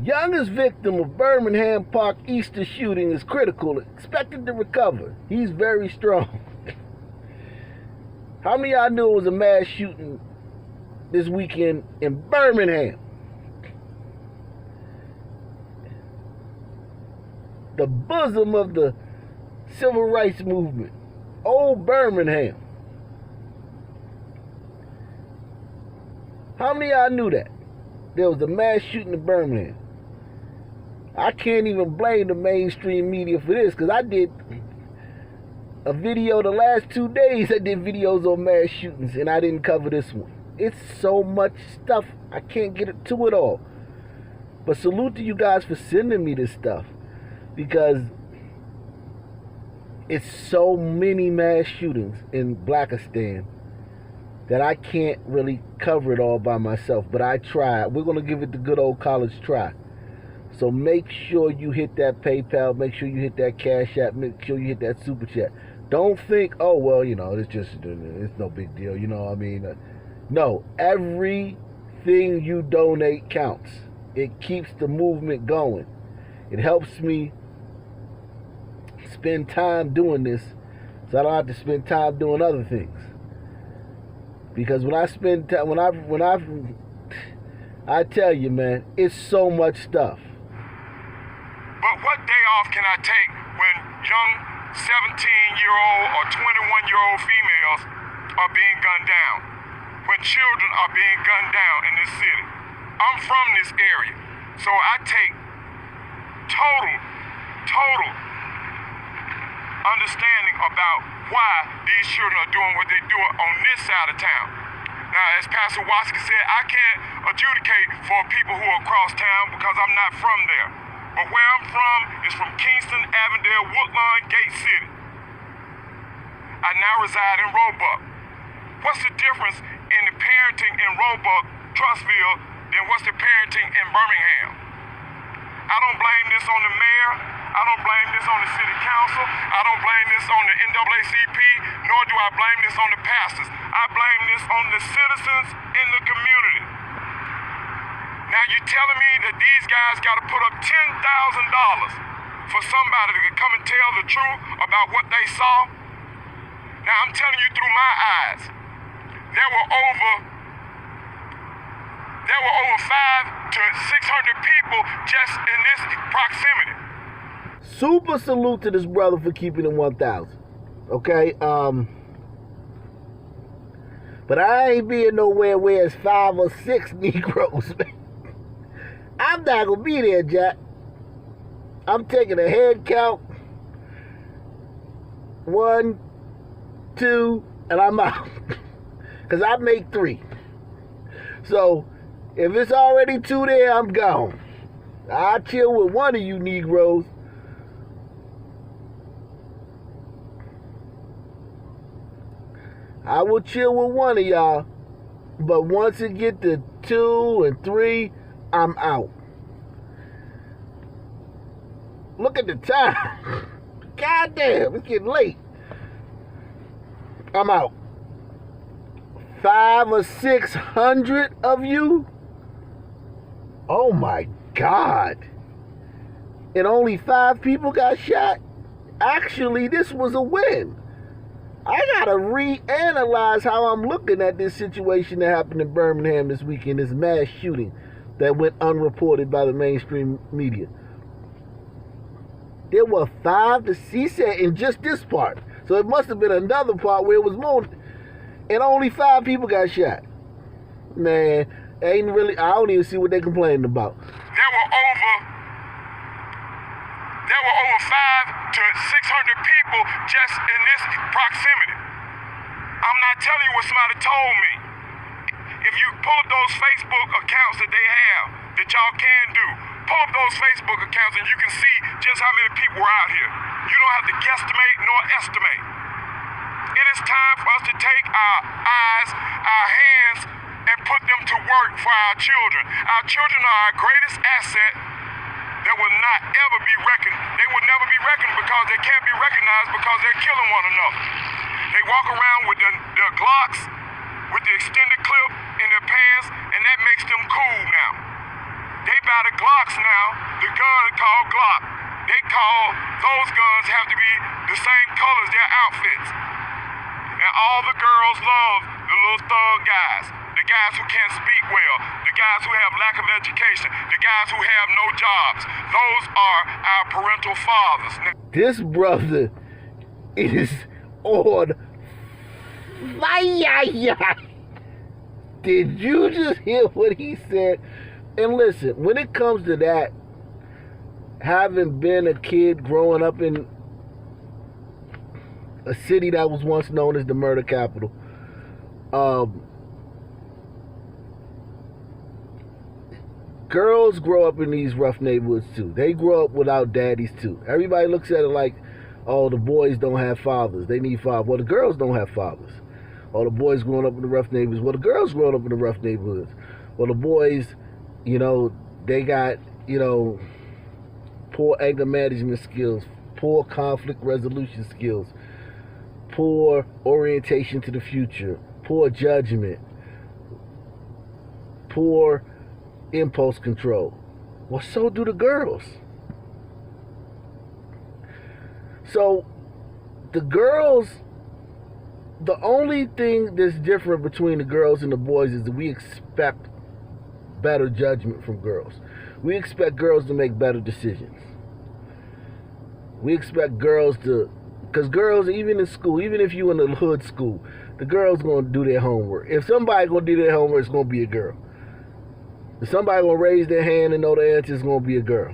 Youngest victim of Birmingham Park Easter shooting is critical, expected to recover. He's very strong. How many of y'all knew it was a mass shooting this weekend in Birmingham? The bosom of the civil rights movement. Old Birmingham. How many of y'all knew that? There was a mass shooting in Birmingham. I can't even blame the mainstream media for this, because I did a video the last 2 days. I did videos on mass shootings, and I didn't cover this one. It's so much stuff, I can't get to it all. But salute to you guys for sending me this stuff, because it's so many mass shootings in Blackistan that I can't really cover it all by myself, but I tried. We're going to give it the good old college try. So make sure you hit that PayPal, make sure you hit that Cash App, make sure you hit that Super Chat. Don't think, oh, well, you know, it's no big deal, you know what I mean? No, everything you donate counts. It keeps the movement going. It helps me spend time doing this, so I don't have to spend time doing other things. Because when I spend time, I tell you, man, it's so much stuff. But what day off can I take when young 17-year-old or 21-year-old females are being gunned down? When children are being gunned down in this city? I'm from this area, so I take total understanding about why these children are doing what they do on this side of town. Now, as Pastor Watsky said, I can't adjudicate for people who are across town because I'm not from there. But where I'm from is from Kingston, Avondale, Woodlawn, Gate City. I now reside in Roebuck. What's the difference in the parenting in Roebuck, Trussville, than what's the parenting in Birmingham? I don't blame this on the mayor. I don't blame this on the city council. I don't blame this on the NAACP, nor do I blame this on the pastors. I blame this on the citizens in the community. Now you're telling me that these guys got to put up $10,000 for somebody to come and tell the truth about what they saw? Now I'm telling you through my eyes, there were over 500 to 600 people just in this proximity. Super salute to this brother for keeping it 1,000. Okay, but I ain't being nowhere where it's 5 or 6 Negroes, man. I'm not gonna be there, Jack. I'm taking a head count. 1, 2, and I'm out. Because I make 3. So, if it's already 2 there, I'm gone. I'll chill with one of you Negroes. I will chill with one of y'all. But once it get to 2 and 3, I'm out. Look at the time. God damn, it's getting late. I'm out. 500 or 600 of you? Oh my God. And only 5 people got shot? Actually, this was a win. I gotta reanalyze how I'm looking at this situation that happened in Birmingham this weekend, this mass shooting that went unreported by the mainstream media. There were 5 to see, said in just this part. So it must have been another part where it was more, and only 5 people got shot. Man, I don't even see what they complaining about. There were over 500 to 600 people just in this proximity. I'm not telling you what somebody told me. If you pull up those Facebook accounts that they have, that y'all can do, pull up those Facebook accounts and you can see just how many people were out here. You don't have to guesstimate nor estimate. It is time for us to take our eyes, our hands, and put them to work for our children. Our children are our greatest asset that will not ever be reckoned. They will never be reckoned because they can't be recognized because they're killing one another. They walk around with their Glocks, with the extended clip in their pants, and that makes them cool now. They buy the Glocks now the same colors, their outfits. And all the girls love the little thug guys, the guys who can't speak well, the guys who have lack of education, the guys who have no jobs. Those are our parental fathers. This brother is on fire. Did you just hear what he said? And listen, when it comes to that, having been a kid growing up in a city that was once known as the murder capital, girls grow up in these rough neighborhoods too. They grow up without daddies too. Everybody looks at it like, oh, the boys don't have fathers. They need fathers. Well, the girls don't have fathers. Or the boys growing up in the rough neighborhoods. Well, the girls growing up in the rough neighborhoods. Well, the boys, you know, they got, you know, poor anger management skills, poor conflict resolution skills, poor orientation to the future, poor judgment, poor impulse control. Well, so do the girls. So the girls, the only thing that's different between the girls and the boys is that we expect better judgment from girls. We expect girls to make better decisions. We expect girls to, because girls, even in school, even if you in a hood school, the girls going to do their homework. If somebody going to do their homework, it's going to be a girl. If somebody going to raise their hand and know the answer, it's going to be a girl.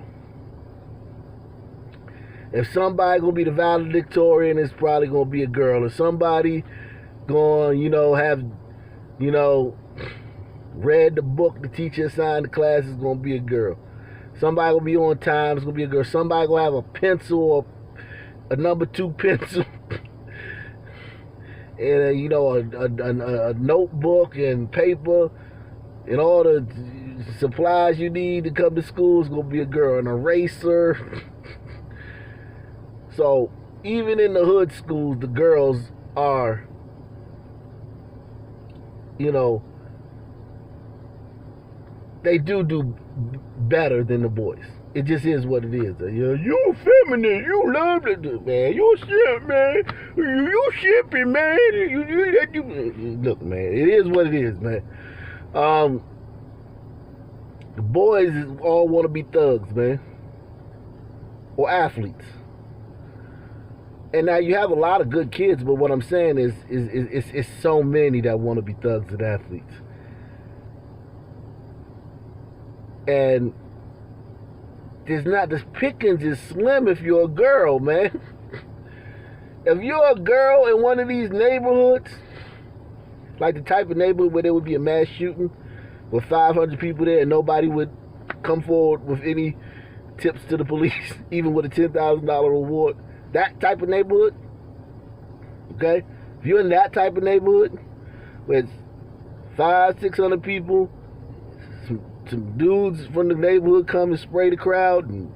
If somebody going to be the valedictorian, it's probably going to be a girl. If somebody going, you know, have, you know, read the book the teacher assigned the class, is going to be a girl. Somebody going to be on time, it's going to be a girl. Somebody going to have a pencil or a number 2 pencil and, you know, a notebook and paper and all the supplies you need to come to school is going to be a girl. An eraser. So even in the hood schools, the girls are, you know, they do better than the boys. It just is what it is. You're feminine. You love it, man. You're shit, man. You shippy, man. Look, man. It is what it is, man. The boys all want to be thugs, man, or athletes. And now you have a lot of good kids, but what I'm saying is it's so many that want to be thugs and athletes. And the pickings is slim if you're a girl, man. If you're a girl in one of these neighborhoods, like the type of neighborhood where there would be a mass shooting with 500 people there and nobody would come forward with any tips to the police, even with a $10,000 reward, that type of neighborhood, okay? If you're in that type of neighborhood with 500-600 people, some dudes from the neighborhood come and spray the crowd, and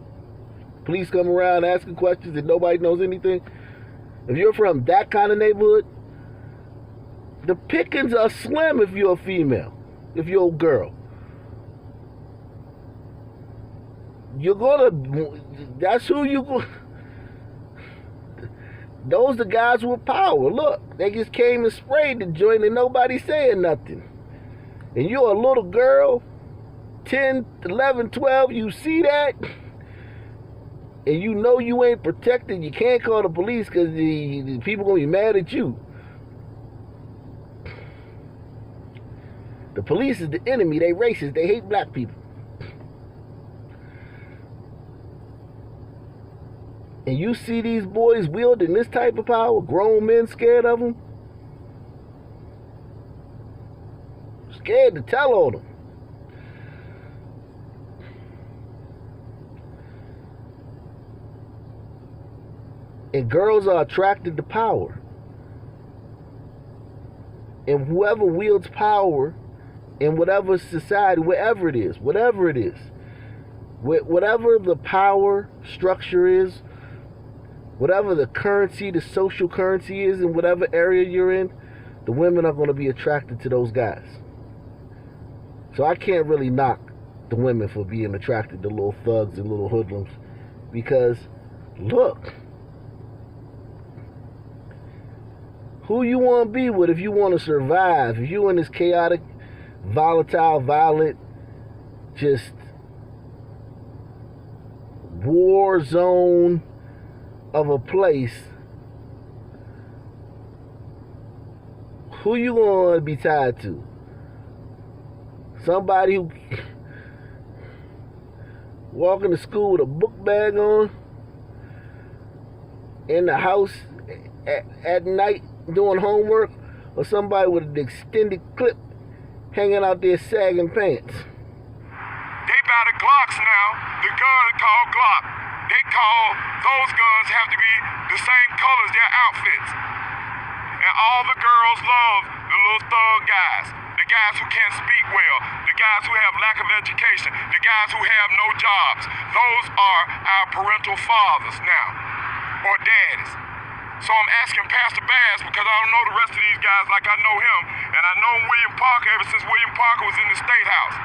police come around asking questions and nobody knows anything. If you're from that kind of neighborhood, the pickings are slim if you're a female, if you're a girl. You're gonna, that's who you go. Those the guys with power. Look, they just came and sprayed the joint and nobody saying nothing. And you're a little girl, 10, 11, 12, you see that, and you know you ain't protected, you can't call the police because the people gonna be mad at you. The police is the enemy, they racist, they hate black people. And you see these boys wielding this type of power, grown men scared of them, scared to tell on them. And girls are attracted to power. And whoever wields power in whatever society, whatever it is, whatever the power structure is, whatever the currency, the social currency is in whatever area you're in, the women are going to be attracted to those guys. So I can't really knock the women for being attracted to little thugs and little hoodlums, because look, who you want to be with if you want to survive. If you're in this chaotic, volatile, violent, just war zone of a place, who you going to be tied to? Somebody who walking to school with a book bag on, in the house at night doing homework, or somebody with an extended clip hanging out there sagging pants? They buy the Glocks now, the gun called Glock. They call those guns have to be the same color as their outfits. And all the girls love the little thug guys, the guys who can't speak well, the guys who have lack of education, the guys who have no jobs. Those are our parental fathers now, or daddies. So I'm asking Pastor Bass, because I don't know the rest of these guys like I know him, and I know William Parker ever since William Parker was in the State House.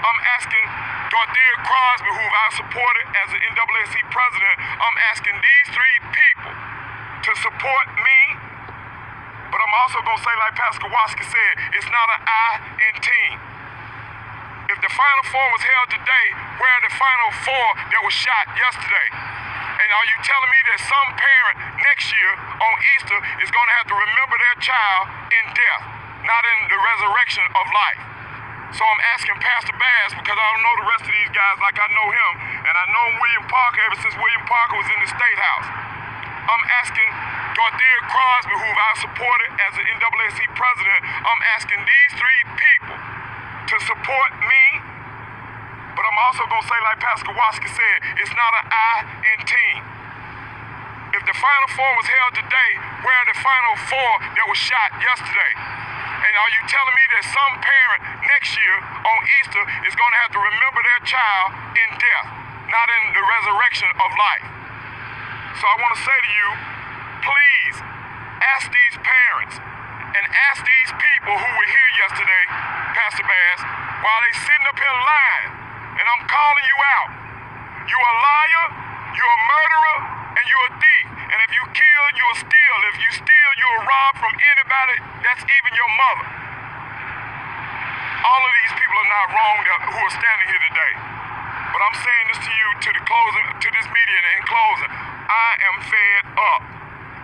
I'm asking Dorothea Crosby, who I supported as an NAACP president, I'm asking these three people to support me, but I'm also going to say, like Pastor Kowalski said, it's not an I in team. If the Final Four was held today, where are the Final Four that was shot yesterday? And are you telling me that some parent next year on Easter is going to have to remember their child in death, not in the resurrection of life? So I'm asking Pastor Bass, because I don't know the rest of these guys like I know him, and I know William Parker ever since William Parker was in the State House. I'm asking Dorothea Crosby, who I supported as an NAACP president, I'm asking these three people to support me, but I'm also going to say, like Pastor Kowalski said, it's not an I in team. If the Final Four was held today, where are the Final Four that was shot yesterday? And are you telling me that some parent next year on Easter is going to have to remember their child in death, not in the resurrection of life? So I want to say to you, please ask these parents and ask these people who were here yesterday, Pastor Bass, while they sitting up here lying, and I'm calling you out. You're a liar, you're a murderer, and you're a thief. And if you kill, you'll steal. If you steal, you'll rob from anybody, that's even your mother. All of these people are not wrong who are standing here today. But I'm saying this to you, to this media in closing. I am fed up.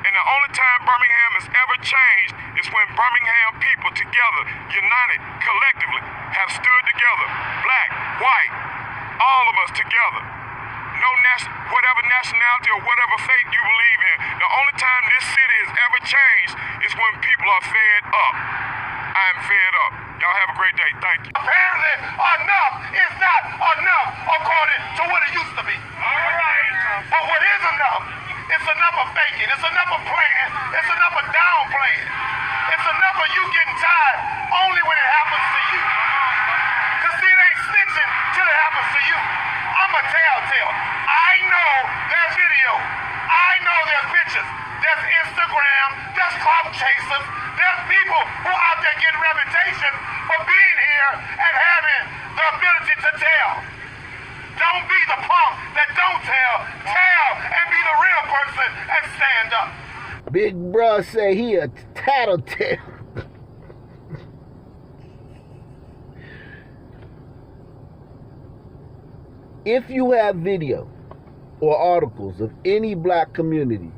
And the only time Birmingham has ever changed is when Birmingham people together, united, collectively, have stood together. Black, white, all of us together. No whatever nationality or whatever faith you believe in. The only time this city has ever changed is when people are fed up. I am fed up. Y'all have a great day. Thank you. Apparently, enough is not enough according to what it used to be. All right. But what is enough? It's enough of faking. It's enough of playing. It's enough of downplaying. It's enough of you getting tired only when it happens to you. Because see, it ain't snitching till it happens to you. I'm a telltale. I know there's video. I know there's pictures. There's Instagram. There's clout chasers. There's people who are out there getting reputation for being here and having the ability to tell. Don't be the punk that don't tell. Tell and be the real person and stand up. Big bruh say he a tattletale. If you have video or articles of any black community,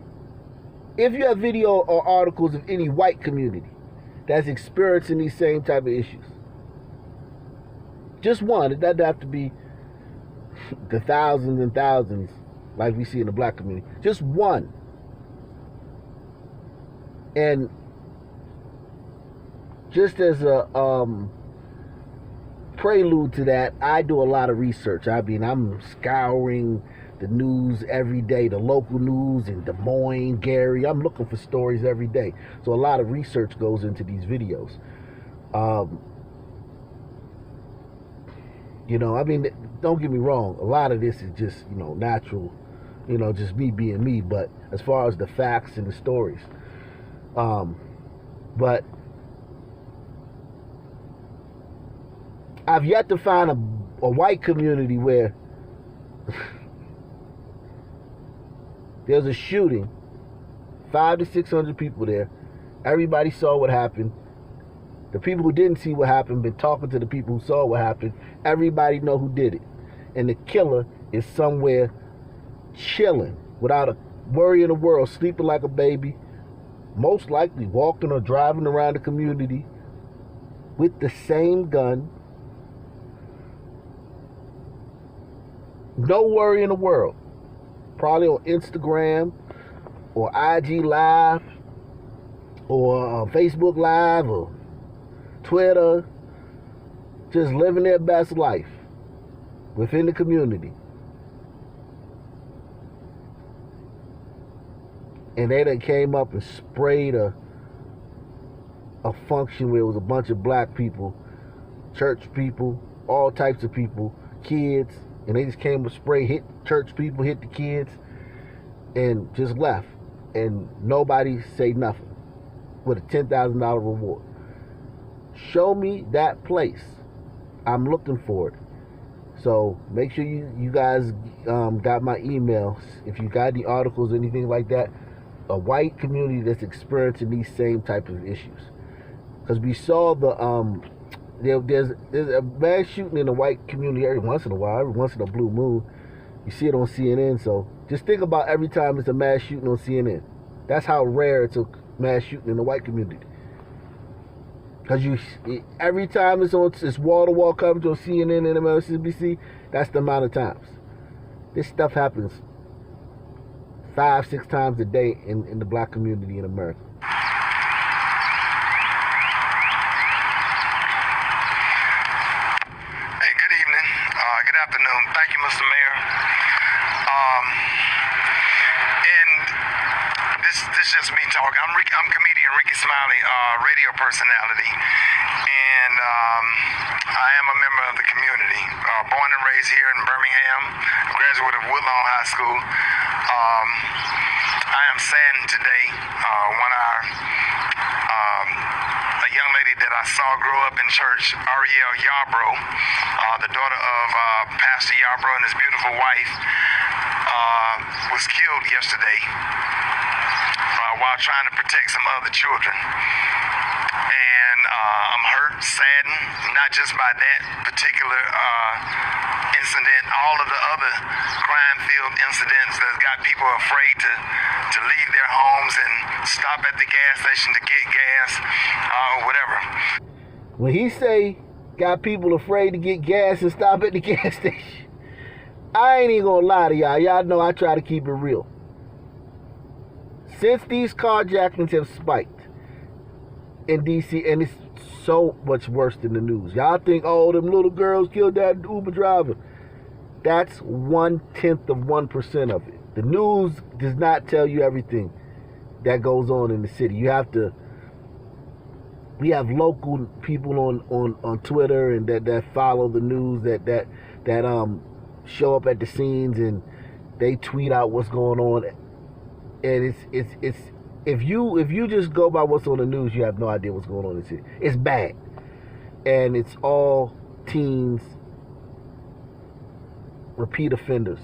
if you have video or articles of any white community that's experiencing these same type of issues, just one, it doesn't have to be the thousands and thousands like we see in the black community, just one. And just as a prelude to that, I do a lot of research. I mean, I'm scouring the news every day, the local news in Des Moines, Gary. I'm looking for stories every day. So a lot of research goes into these videos. You know, I mean, don't get me wrong. A lot of this is just, you know, natural, you know, just me being me. But as far as the facts and the stories, but I've yet to find a white community where there's a shooting, 500 to 600 people there, Everybody saw what happened. The people who didn't see what happened been talking to the people who saw what happened. Everybody know who did it. And the killer is somewhere chilling without a worry in the world, sleeping like a baby, most likely walking or driving around the community with the same gun. No worry in the world. Probably on Instagram or IG Live or Facebook Live or Twitter, just living their best life within the community. And they done came up and sprayed a function where it was a bunch of black people, church people, all types of people, kids, and they just came with spray, hit church people, hit the kids, and just left. And nobody say nothing with a $10,000 reward. Show me that place. I'm looking for it. So make sure you guys got my emails. If you got any articles, anything like that, a white community that's experiencing these same type of issues. Because we saw there's a mass shooting in the white community every once in a while, every once in a blue moon. You see it on CNN. So just think about every time it's a mass shooting on CNN. That's how rare it's a mass shooting in the white community. Because every time it's wall-to-wall coverage on CNN and MSNBC, that's the amount of times. This stuff happens 5-6 times a day in the black community in America. Hey, good evening. Good afternoon. Thank you, Mr. Mayor. And this just me talking. I'm comedian Rickey Smiley, radio personality, and I am a member of the community. Born and raised here in Birmingham, graduate of Woodlawn High School. I am saddened today when a young lady that I saw grow up in church, Ariel Yarbrough, the daughter of Pastor Yarbrough and his beautiful wife, was killed yesterday while trying to protect some other children. And I'm hurt, saddened, not just by that particular incident, all of the other crime-filled incidents that got people afraid to leave their homes and stop at the gas station to get gas or whatever. When he say got people afraid to get gas and stop at the gas station, I ain't even gonna lie to y'all. Y'all know I try to keep it real. Since these carjackings have spiked in DC, and it's so much worse than the news. Y'all think, oh, them little girls killed that Uber driver. That's 0.1% of it. The news does not tell you everything that goes on in the city. We have local people on Twitter and that follow the news that show up at the scenes and they tweet out what's going on. And it's if you just go by what's on the news, you have no idea what's going on in the city. It's bad. And it's all teens, repeat offenders.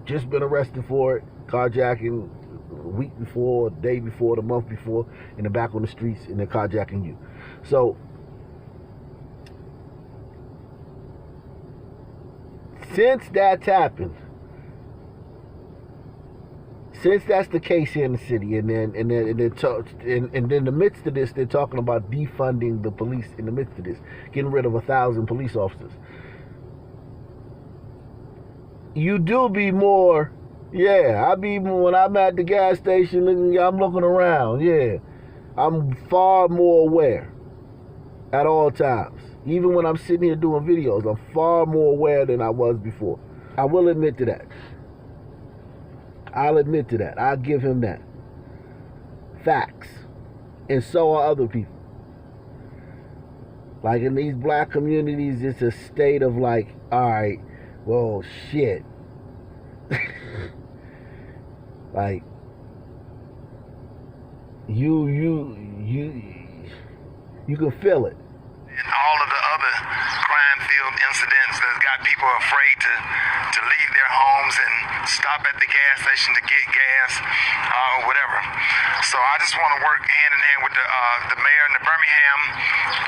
Just been arrested for it, carjacking a week before, a day before, the month before, and they're back on the streets and they're carjacking you. So since that's happened, since that's the case here in the city, and then in the midst of this, they're talking about defunding the police in the midst of this, getting rid of 1,000 police officers. You do be more, I be more, when I'm at the gas station, I'm looking around, I'm far more aware at all times. Even when I'm sitting here doing videos, I'm far more aware than I was before. I will admit to that. I'll admit to that. I'll give him that. Facts. And so are other people. Like in these black communities, it's a state of like, all right, well, shit. Like, you can feel it. And all of the other crime-filled incidents that got people afraid to to leave their homes and stop at the gas station to get gas or whatever. So I just want to work hand in hand with the mayor and the Birmingham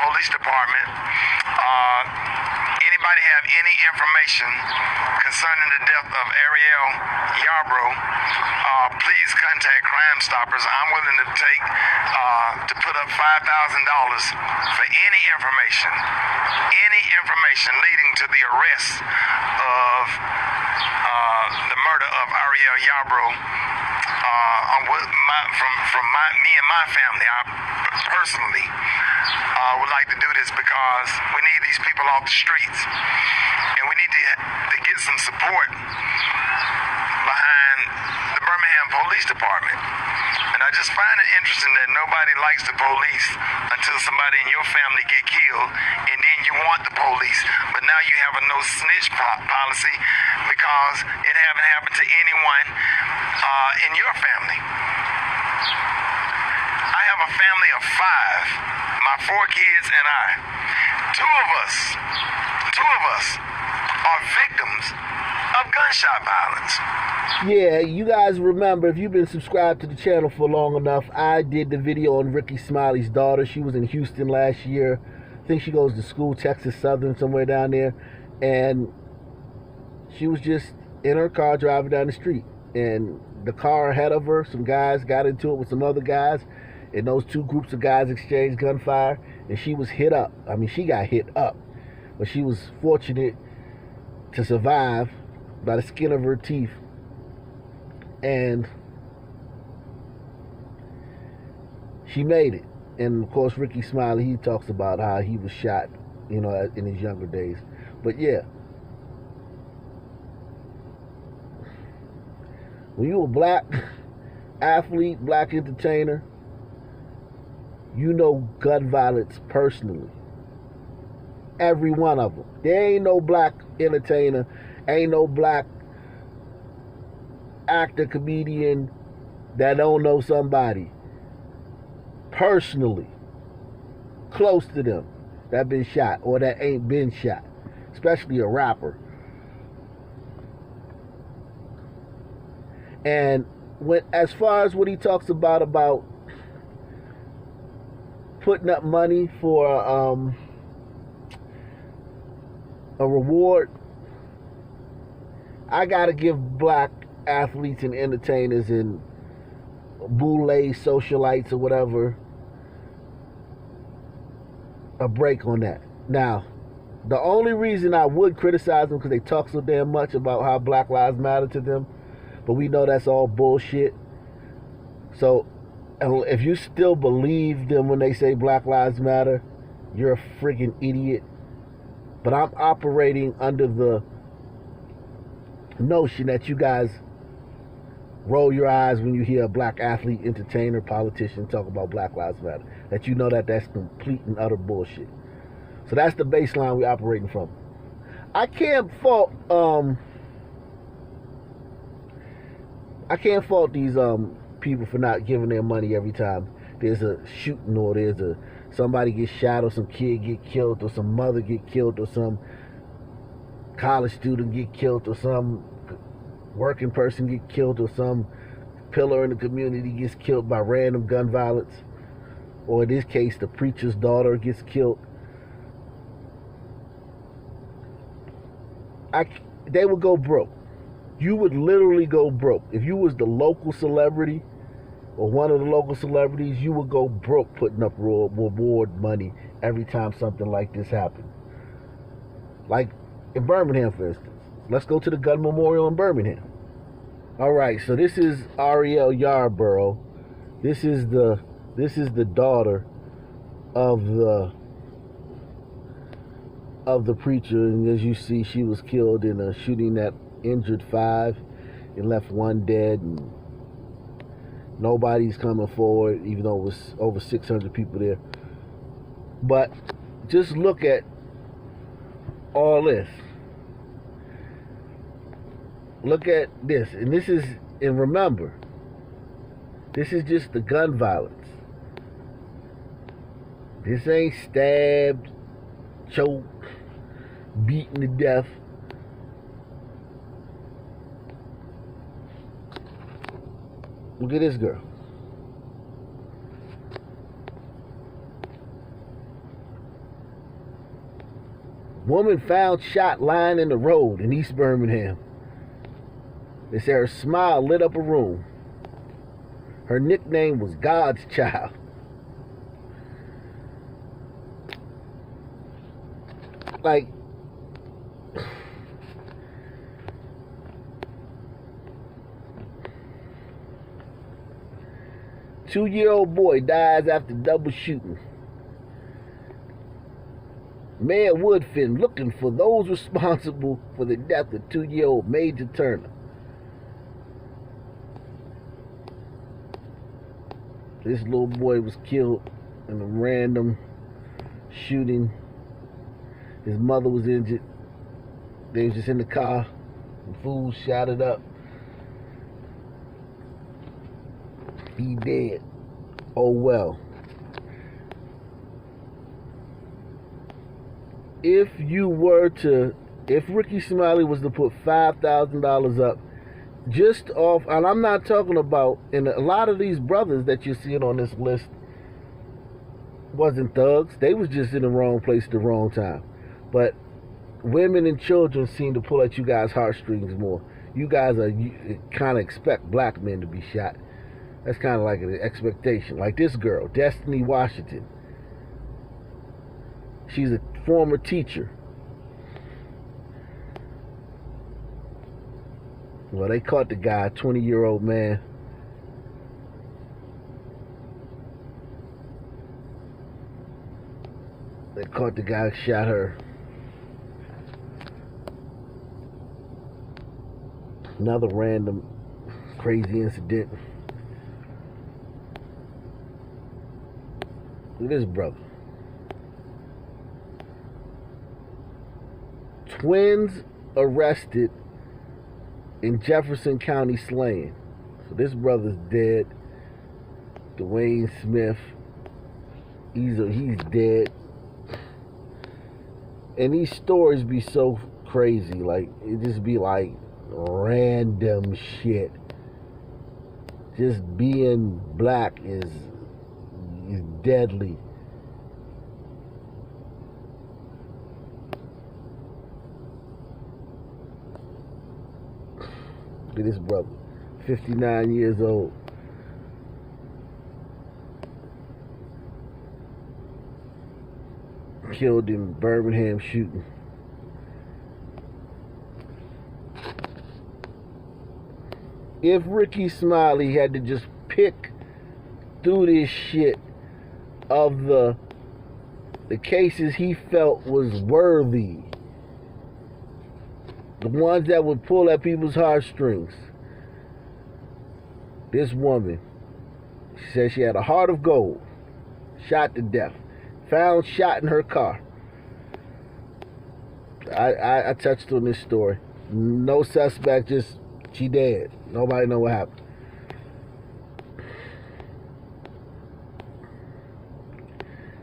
Police Department. Anybody have any information concerning the death of Ariel Yarbrough, please contact Crime Stoppers. I'm willing to to put up $5,000 for any information leading to the arrest of the murder of Ariel Yarbrough. From me and my family, I personally would like to do this because we need these people off the streets, and we need to get some support behind the Birmingham Police Department. And I just find it interesting that nobody likes the police until somebody in your family get killed, and then you want the police. But now you have a no snitch policy because it haven't happened to anyone in your family. I have a family of 5, my 4 kids and I. Two of us are victims of gunshot violence. Yeah, you guys remember, if you've been subscribed to the channel for long enough, I did the video on Rickey Smiley's daughter. She was in Houston last year. I think she goes to school, Texas Southern, somewhere down there. And she was just in her car driving down the street. And the car ahead of her, some guys got into it with some other guys. And those 2 groups of guys exchanged gunfire. And she was hit up. I mean, she got hit up. But she was fortunate to survive by the skin of her teeth. And she made it. And of course, Rickey Smiley, he talks about how he was shot, you know, in his younger days. But yeah, when you're a black athlete, black entertainer, you know gun violence personally. Every one of them. There ain't no black entertainer, ain't no black actor, comedian that don't know somebody personally close to them that been shot or that ain't been shot, especially a rapper. And as far as what he talks about putting up money for a reward, I gotta give black athletes and entertainers and boule socialites or whatever a break on that. Now, the only reason I would criticize them because they talk so damn much about how Black Lives Matter to them, but we know that's all bullshit. So if you still believe them when they say Black Lives Matter, you're a friggin' idiot. But I'm operating under the notion that you guys roll your eyes when you hear a black athlete, entertainer, politician talk about Black Lives Matter. That you know that that's complete and utter bullshit. So that's the baseline we're operating from. I can't fault these people for not giving their money every time there's a shooting or there's somebody gets shot or some kid get killed or some mother get killed or some college student get killed or some working person get killed or some pillar in the community gets killed by random gun violence, or in this case the preacher's daughter gets killed. They would go broke. You would literally go broke. If you was the local celebrity or one of the local celebrities, you would go broke putting up reward money every time something like this happened. Like in Birmingham, for instance. Let's go to the gun memorial in Birmingham. All right, so this is Ariel Yarbrough. This is the daughter of the preacher, and as you see, she was killed in a shooting that injured 5 and left 1 dead, and nobody's coming forward, even though it was over 600 people there. But just look at all this. Look at this, and remember, this is just the gun violence. This ain't stabbed, choked, beaten to death. Look at this girl. Woman found shot lying in the road in East Birmingham. They said her smile lit up a room. Her nickname was God's Child. Like, two-year-old boy dies after double shooting. Mayor Woodfin looking for those responsible for the death of two-year-old Major Turner. This little boy was killed in a random shooting. His mother was injured. They was just in the car. The fool shot it up. He dead. Oh well. If Rickey Smiley was to put $5,000 up, just off, and I'm not talking about, and a lot of these brothers that you're seeing on this list wasn't thugs. They was just in the wrong place at the wrong time. But women and children seem to pull at you guys' heartstrings more. You guys kind of expect black men to be shot. That's kind of like an expectation. Like this girl, Destiny Washington. She's a former teacher. Well, they caught the guy, 20-year-old man. They caught the guy who shot her. Another random crazy incident. Look at this brother. Twins arrested in Jefferson County slaying. So this brother's dead. Dwayne Smith, he's dead. And these stories be so crazy. Like, it just be like random shit. Just being black is deadly. Look at this brother, 59 years old. Killed in Birmingham shooting. If Rickey Smiley had to just pick through this shit of the cases he felt was worthy, the ones that would pull at people's heartstrings, this woman, she said she had a heart of gold, shot to death, found shot in her car. I touched on this story. No suspect, just she dead. Nobody know what happened.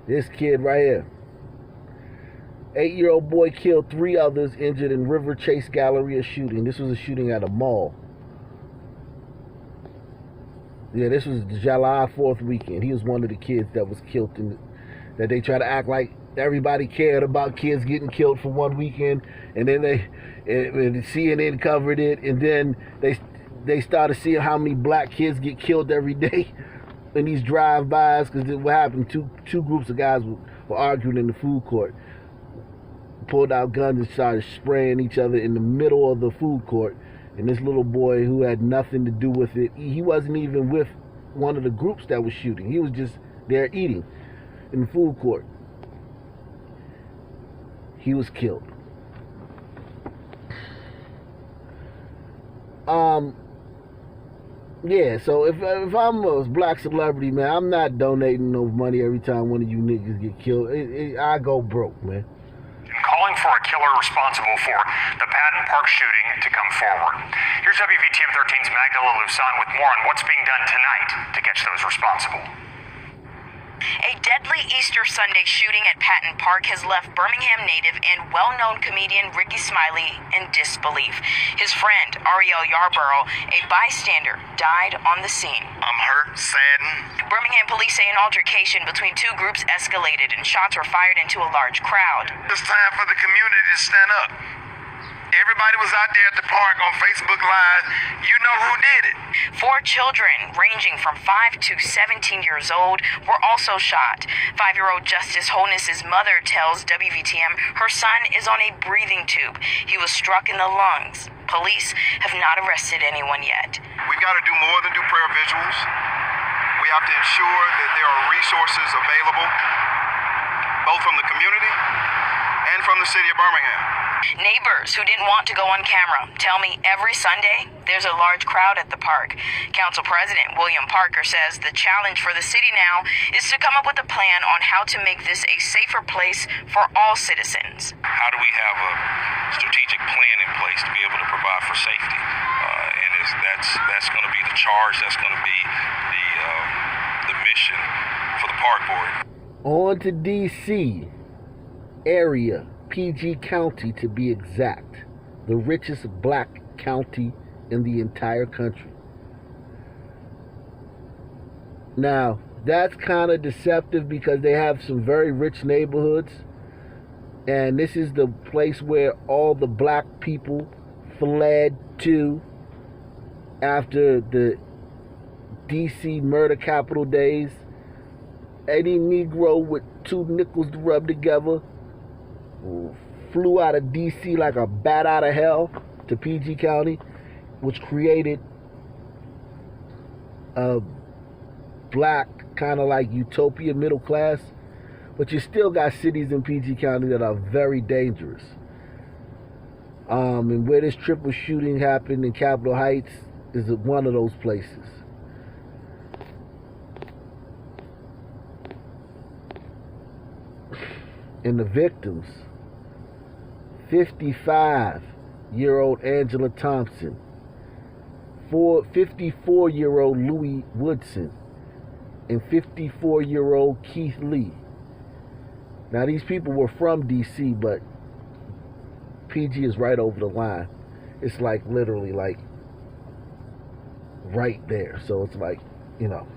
This kid right here. 8-year-old boy killed 3 others, injured in River Chase Galleria shooting. This was a shooting at a mall. Yeah, this was July 4th weekend. He was one of the kids that was killed that they try to act like everybody cared about kids getting killed for one weekend, and then CNN covered it, and then they started seeing how many black kids get killed every day in these drive-bys, because what happened, two groups of guys were arguing in the food court, pulled out guns and started spraying each other in the middle of the food court, and this little boy who had nothing to do with it, he wasn't even with one of the groups that was shooting, he was just there eating in the food court. He was killed. Yeah, so if I'm a black celebrity, man, I'm not donating no money every time one of you niggas get killed. I go broke, man. Calling for a killer responsible for the Patton Park shooting to come forward. Here's WVTM 13's Magdala Lusan with more on what's being done tonight to catch those responsible. A deadly Easter Sunday shooting at Patton Park has left Birmingham native and well-known comedian Rickey Smiley in disbelief. His friend, Ariel Yarborough, a bystander, died on the scene. I'm hurt, saddened. Birmingham police say an altercation between two groups escalated and shots were fired into a large crowd. It's time for the community to stand up. Everybody was out there at the park on Facebook Live. You know who did it. 4 children, ranging from 5 to 17 years old, were also shot. 5-year-old Justice Holness's mother tells WVTM her son is on a breathing tube. He was struck in the lungs. Police have not arrested anyone yet. We got to do more than do prayer vigils. We have to ensure that there are resources available, both from the community and from the city of Birmingham. Neighbors who didn't want to go on camera tell me every Sunday there's a large crowd at the park. Council President William Parker says the challenge for the city now is to come up with a plan on how to make this a safer place for all citizens. How do we have a strategic plan in place to be able to provide for safety? That's going to be the charge. That's going to be the mission for the park board. On to D.C. area. PG County to be exact, the richest black county in the entire country. Now, that's kind of deceptive because they have some very rich neighborhoods, and this is the place where all the black people fled to after the DC murder capital days. Any Negro with 2 nickels to rub together flew out of D.C. like a bat out of hell to PG County, which created a black kind of like utopia middle class. But you still got cities in PG County that are very dangerous. And where this triple shooting happened in Capitol Heights is one of those places. And the victims: 55-year-old Angela Thompson, 54-year-old Louis Woodson, and 54-year-old Keith Lee. Now, these people were from D.C., but PG is right over the line. It's like literally like right there. So it's like, you know,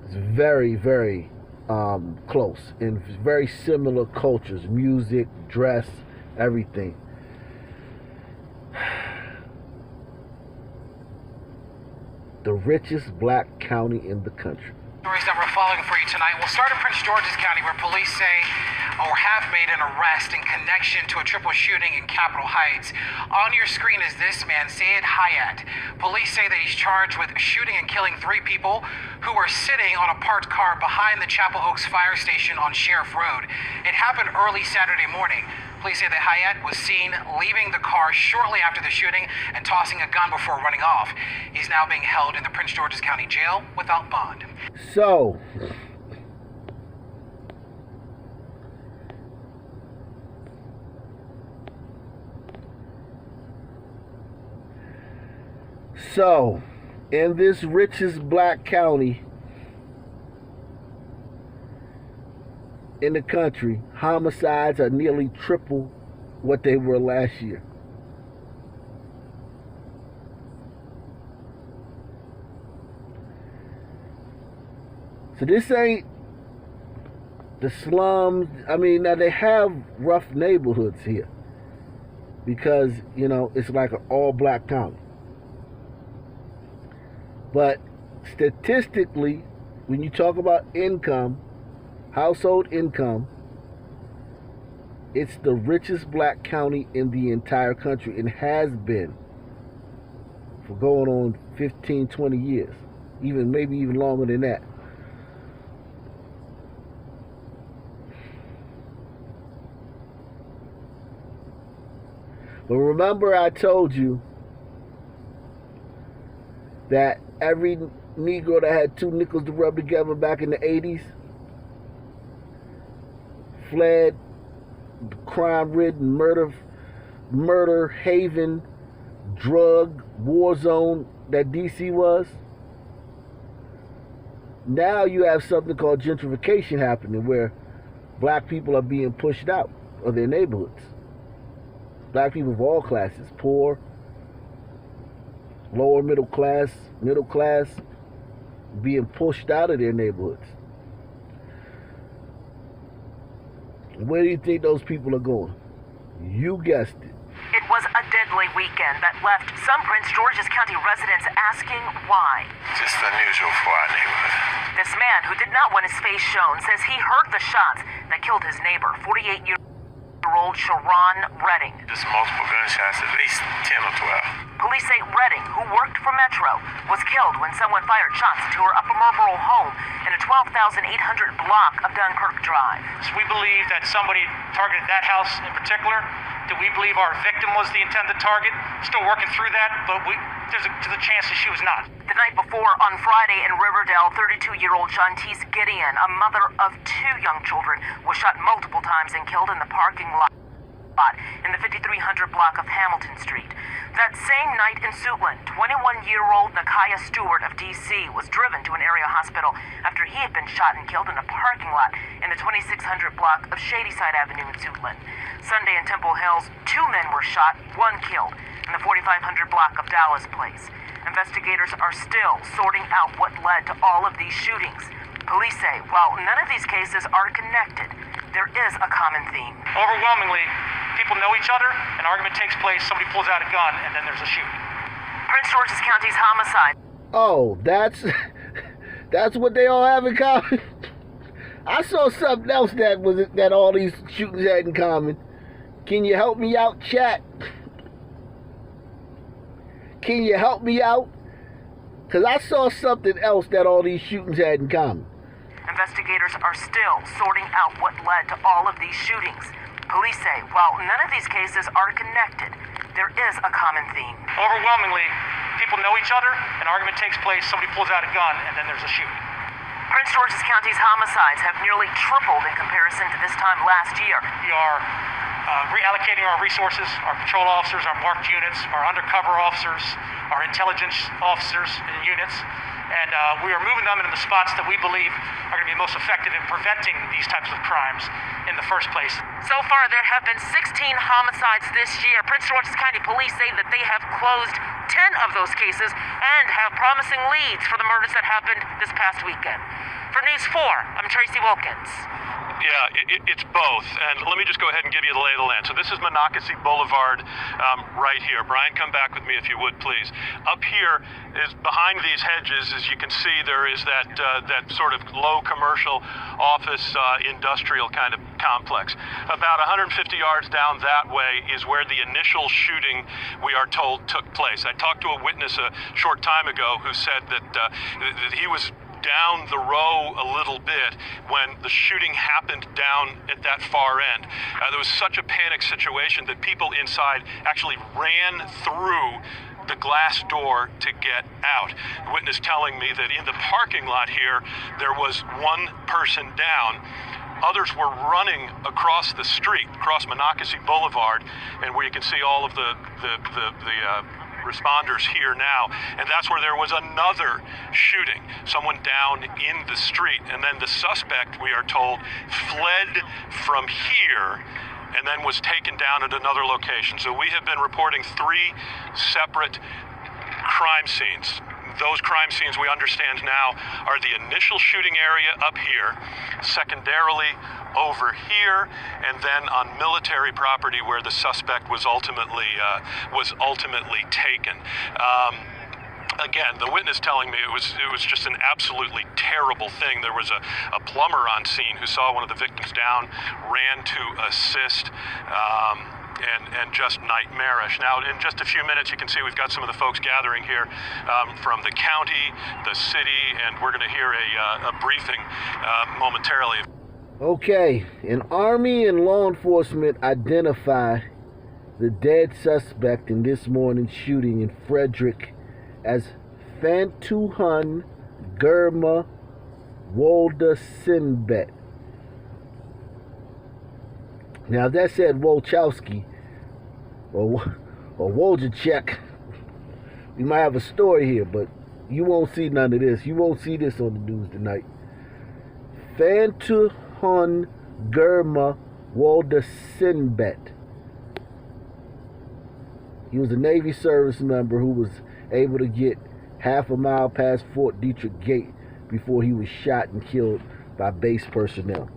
it's very, very close, and very similar cultures, music, dress, everything. The richest black county in the country. Stories that we're following for you tonight. We'll start in Prince George's County, where police say or have made an arrest in connection to a triple shooting in Capitol Heights. On your screen is this man, Sayed Hayat. Police say that he's charged with shooting and killing 3 people who were sitting on a parked car behind the Chapel Oaks fire station on Sheriff Road. It happened early Saturday morning. Police say that Hayat was seen leaving the car shortly after the shooting and tossing a gun before running off. He's now being held in the Prince George's County Jail without bond. So, in this richest black county in the country, homicides are nearly triple what they were last year. So this ain't the slums. I mean, now they have rough neighborhoods here because, you know, it's like an all-black county. But statistically, when you talk about income, household income, it's the richest black county in the entire country, and has been for going on 15, 20 years, maybe even longer than that. But remember, I told you that every Negro that had 2 nickels to rub together back in the 80s fled the crime-ridden, murder haven, drug war zone that DC was. now you have something called gentrification happening where black people are being pushed out of their neighborhoods. Black people of all classes, poor, lower middle class, being pushed out of their neighborhoods. Where do you think those people are going? You guessed it. It was a deadly weekend that left some Prince George's County residents asking why. Just unusual for our neighborhood. This man, who did not want his face shown, says he heard the shots that killed his neighbor, 48-year-old Sharon Redding. Just multiple gunshots, at least 10 or 12. Police say Redding, who worked for Metro, was killed when someone fired shots into her Upper Marlboro home in a 12,800 block of Dunkirk Drive. So we believe that somebody targeted that house in particular. Do we believe our victim was the intended target? Still working through that, but there's a chance that she was not. The night before, on Friday in Riverdale, 32-year-old Shantice Gideon, a mother of 2 young children, was shot multiple times and killed in the parking lot in the 5300 block of Hamilton Street. That same night in Suitland, 21-year-old Nakiah Stewart of D.C. was driven to an area hospital after he had been shot and killed in a parking lot in the 2600 block of Shadyside Avenue in Suitland. Sunday in Temple Hills, 2 men were shot, 1 killed in the 4500 block of Dallas Place. Investigators are still sorting out what led to all of these shootings. Police say while none of these cases are connected, there is a common theme. Overwhelmingly, people know each other, an argument takes place, somebody pulls out a gun, and then there's a shooting. Prince George's County's homicide. Oh, that's what they all have in common. I saw something else that all these shootings had in common. Can you help me out, chat? Can you help me out? Because I saw something else that all these shootings had in common. Investigators are still sorting out what led to all of these shootings. Police say while none of these cases are connected, there is a common theme. Overwhelmingly, people know each other, an argument takes place, somebody pulls out a gun, and then there's a shooting. Prince George's County's homicides have nearly tripled in comparison to this time last year. We are reallocating our resources, our patrol officers, our marked units, our undercover officers, our intelligence officers and units, and we are moving them into the spots that we believe are going to be most effective in preventing these types of crimes in the first place. So far, there have been 16 homicides this year. Prince George's County police say that they have closed 10 of those cases and have promising leads for the murders that happened this past weekend. For News 4, I'm Tracy Wilkins. Yeah, it's both. And let me just go ahead and give you the lay of the land. So this is Monocacy Boulevard right here. Brian, come back with me if you would, please. Up here is behind these hedges, as you can see, there is that sort of low commercial office industrial kind of complex. About 150 yards down that way is where the initial shooting, we are told, took place. I talked to a witness a short time ago who said that he was down the row a little bit when the shooting happened down at that far end. There was such a panic situation that people inside actually ran through the glass door to get out. The witness telling me that in the parking lot here, there was 1 person down. Others were running across the street, across Monocacy Boulevard, and where you can see all of the responders here now, and that's where there was another shooting, someone down in the street, and then the suspect, we are told, fled from here and then was taken down at another location. So we have been reporting 3 separate crime scenes. Those crime scenes, we understand now, are the initial shooting area up here, secondarily over here, and then on military property where the suspect was ultimately taken. Again, the witness telling me it was just an absolutely terrible thing. There was a plumber on scene who saw one of the victims down, ran to assist. And just nightmarish. Now, in just a few minutes, you can see we've got some of the folks gathering here from the county, the city, and we're going to hear a briefing momentarily. Okay, an Army and law enforcement identify the dead suspect in this morning's shooting in Frederick as Fantuhan Germa Wolda Sinbet. Now, if that said Wolchowski or Wojciech, we might have a story here, but You won't see none of this. You won't see this on the news tonight. Fantuhun Germa Waldersinbet. He was a Navy service member who was able to get half a mile past Fort Detrick Gate before he was shot and killed by base personnel.